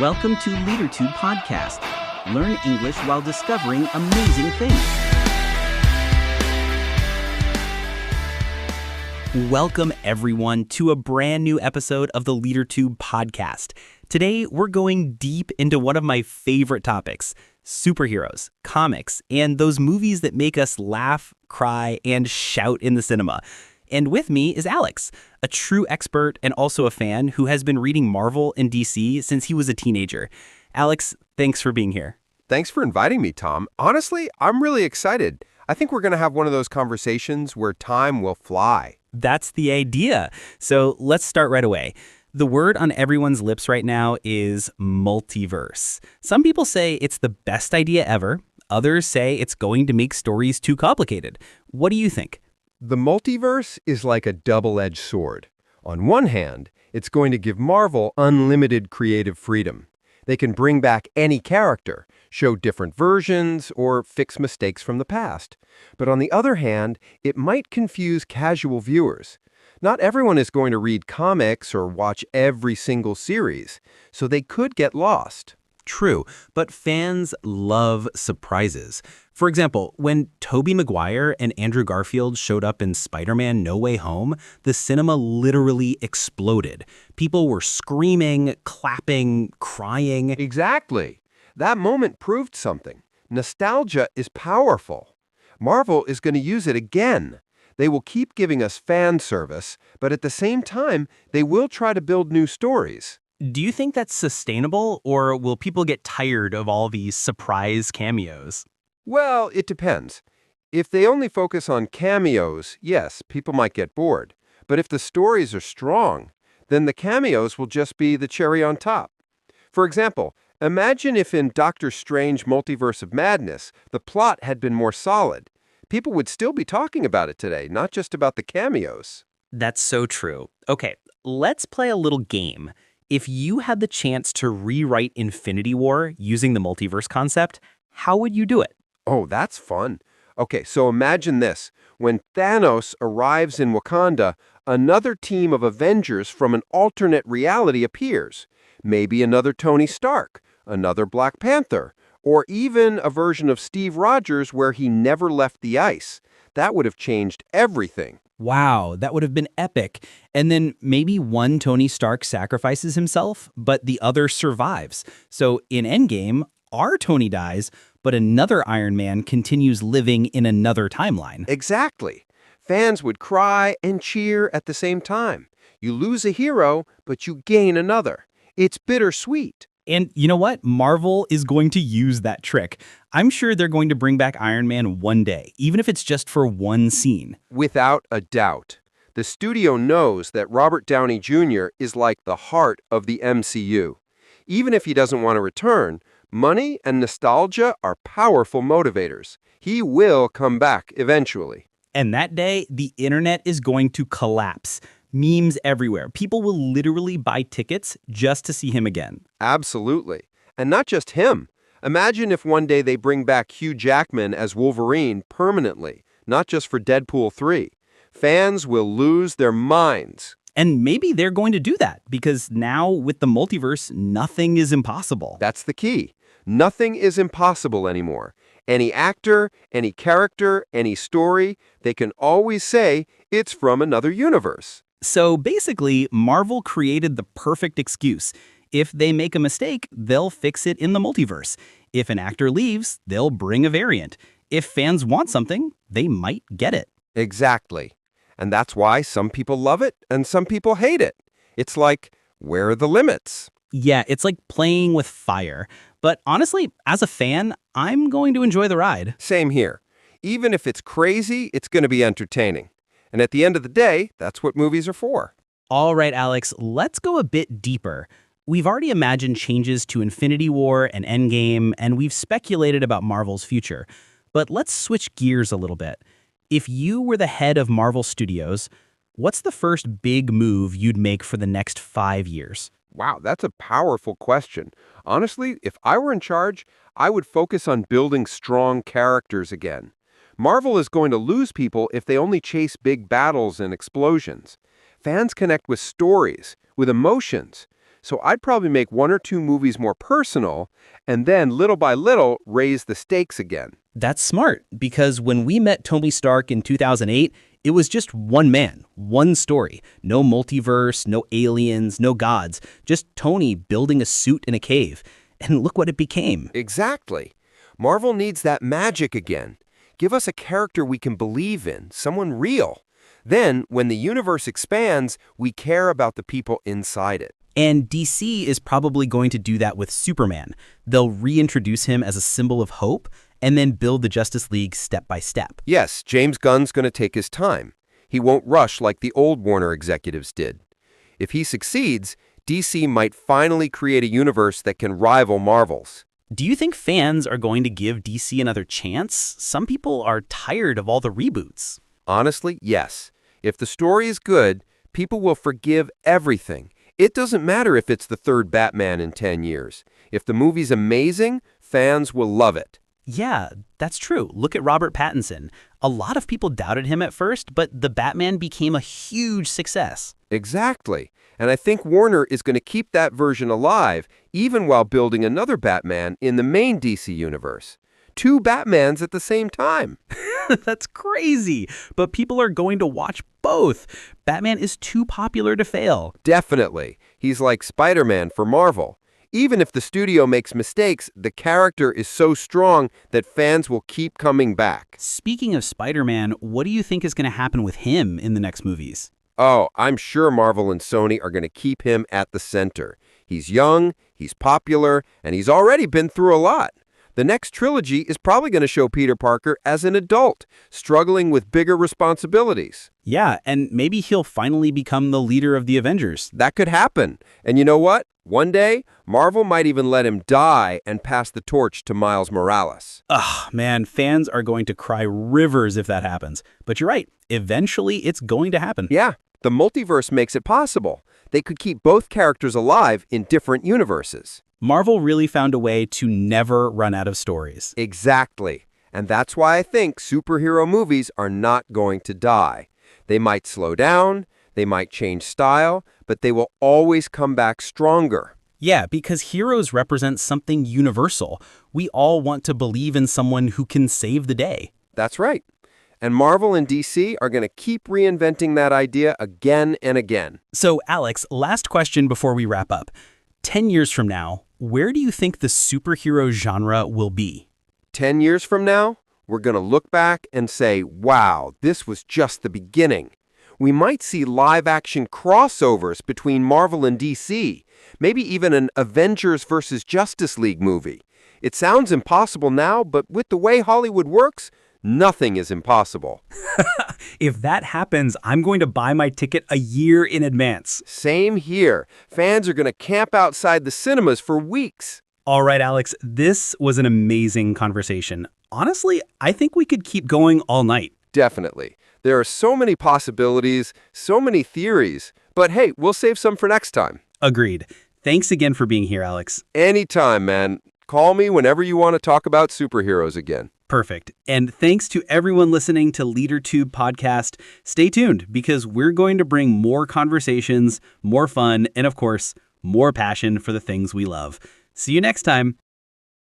Welcome to LiderTube Podcast. Learn English while discovering amazing things. Welcome, everyone, to a brand new episode of the LiderTube Podcast. Today, we're going deep into one of my favorite topics, superheroes, comics, and those movies that make us laugh, cry, and shout in the cinema. And with me is Alex, a true expert and also a fan who has been reading Marvel and DC since he was a teenager. Alex, thanks for being here. Thanks for inviting me, Tom. Honestly, I'm really excited. I think we're going to have one of those conversations where time will fly. That's the idea. So let's start right away. The word on everyone's lips right now is multiverse. Some people say it's the best idea ever. Others say it's going to make stories too complicated. What do you think? The multiverse is like a double-edged sword. On one hand, it's going to give Marvel unlimited creative freedom. They can bring back any character, show different versions, or fix mistakes from the past. But on the other hand, it might confuse casual viewers. Not everyone is going to read comics or watch every single series, so they could get lost. True, but fans love surprises. For example, when Tobey Maguire and Andrew Garfield showed up in Spider-Man No Way Home, the cinema literally exploded. People were screaming, clapping, crying. Exactly. That moment proved something. Nostalgia is powerful. Marvel is going to use it again. They will keep giving us fan service, but at the same time, they will try to build new stories. Do you think that's sustainable, or will people get tired of all these surprise cameos? Well, it depends. If they only focus on cameos, yes, people might get bored. But if the stories are strong, then the cameos will just be the cherry on top. For example, imagine if in Doctor Strange Multiverse of Madness, the plot had been more solid. People would still be talking about it today, not just about the cameos. That's so true. Okay, let's play a little game. If you had the chance to rewrite Infinity War using the multiverse concept, how would you do it? Oh, that's fun. Okay, so imagine this. When Thanos arrives in Wakanda, another team of Avengers from an alternate reality appears. Maybe another Tony Stark, another Black Panther, or even a version of Steve Rogers where he never left the ice. That would have changed everything. Wow, that would have been epic. And then maybe one Tony Stark sacrifices himself, but the other survives. So in Endgame, our Tony dies, but another Iron Man continues living in another timeline. Exactly. Fans would cry and cheer at the same time. You lose a hero, but you gain another. It's bittersweet. And you know what? Marvel is going to use that trick. I'm sure they're going to bring back Iron Man one day, even if it's just for one scene. Without a doubt. The studio knows that Robert Downey Jr. is like the heart of the MCU. Even if he doesn't want to return, money and nostalgia are powerful motivators. He will come back eventually. And that day, the internet is going to collapse. Memes everywhere. People will literally buy tickets just to see him again. Absolutely. And not just him. Imagine if one day they bring back Hugh Jackman as Wolverine permanently, not just for Deadpool 3. Fans will lose their minds. And maybe they're going to do that, because now with the multiverse, nothing is impossible. That's the key. Nothing is impossible anymore. Any actor, any character, any story, they can always say it's from another universe. So basically, Marvel created the perfect excuse. If they make a mistake, they'll fix it in the multiverse. If an actor leaves, they'll bring a variant. If fans want something, they might get it. Exactly. And that's why some people love it and some people hate it. It's like, where are the limits? Yeah, it's like playing with fire. But honestly, as a fan, I'm going to enjoy the ride. Same here. Even if it's crazy, it's going to be entertaining. And at the end of the day, that's what movies are for. All right, Alex, let's go a bit deeper. We've already imagined changes to Infinity War and Endgame, and we've speculated about Marvel's future. But let's switch gears a little bit. If you were the head of Marvel Studios, what's the first big move you'd make for the next 5 years? Wow, that's a powerful question. Honestly, if I were in charge, I would focus on building strong characters again. Marvel is going to lose people if they only chase big battles and explosions. Fans connect with stories, with emotions. So I'd probably make 1 or 2 movies more personal, and then little by little raise the stakes again. That's smart, because when we met Tony Stark in 2008, it was just one man, one story. No multiverse, no aliens, no gods, just Tony building a suit in a cave. And look what it became. Exactly. Marvel needs that magic again. Give us a character we can believe in, someone real. Then, when the universe expands, we care about the people inside it. And DC is probably going to do that with Superman. They'll reintroduce him as a symbol of hope and then build the Justice League step by step. Yes, James Gunn's going to take his time. He won't rush like the old Warner executives did. If he succeeds, DC might finally create a universe that can rival Marvel's. Do you think fans are going to give DC another chance? Some people are tired of all the reboots. Honestly, yes. If the story is good, people will forgive everything. It doesn't matter if it's the third Batman in 10 years. If the movie's amazing, fans will love it. Yeah, that's true. Look at Robert Pattinson. A lot of people doubted him at first, but The Batman became a huge success. Exactly. And I think Warner is going to keep that version alive, even while building another Batman in the main DC universe. 2 Batmans at the same time. That's crazy. But people are going to watch both. Batman is too popular to fail. Definitely. He's like Spider-Man for Marvel. Even if the studio makes mistakes, the character is so strong that fans will keep coming back. Speaking of Spider-Man, what do you think is going to happen with him in the next movies? Oh, I'm sure Marvel and Sony are going to keep him at the center. He's young, he's popular, and he's already been through a lot. The next trilogy is probably going to show Peter Parker as an adult, struggling with bigger responsibilities. Yeah, and maybe he'll finally become the leader of the Avengers. That could happen. And you know what? One day, Marvel might even let him die and pass the torch to Miles Morales. Ugh, man, fans are going to cry rivers if that happens. But you're right, eventually it's going to happen. Yeah, the multiverse makes it possible. They could keep both characters alive in different universes. Marvel really found a way to never run out of stories. Exactly. And that's why I think superhero movies are not going to die. They might slow down, they might change style, but they will always come back stronger. Yeah, because heroes represent something universal. We all want to believe in someone who can save the day. That's right. And Marvel and DC are going to keep reinventing that idea again and again. So, Alex, last question before we wrap up. 10 years from now, where do you think the superhero genre will be? 10 years from now, we're going to look back and say, wow, this was just the beginning. We might see live-action crossovers between Marvel and DC, maybe even an Avengers versus Justice League movie. It sounds impossible now, but with the way Hollywood works, nothing is impossible. If that happens, I'm going to buy my ticket a year in advance. Same here. Fans are going to camp outside the cinemas for weeks. All right, Alex, this was an amazing conversation. Honestly, I think we could keep going all night. Definitely. There are so many possibilities, so many theories. But hey, we'll save some for next time. Agreed. Thanks again for being here, Alex. Anytime, man. Call me whenever you want to talk about superheroes again. Perfect. And thanks to everyone listening to LiderTube Podcast. Stay tuned because we're going to bring more conversations, more fun, and of course, more passion for the things we love. See you next time.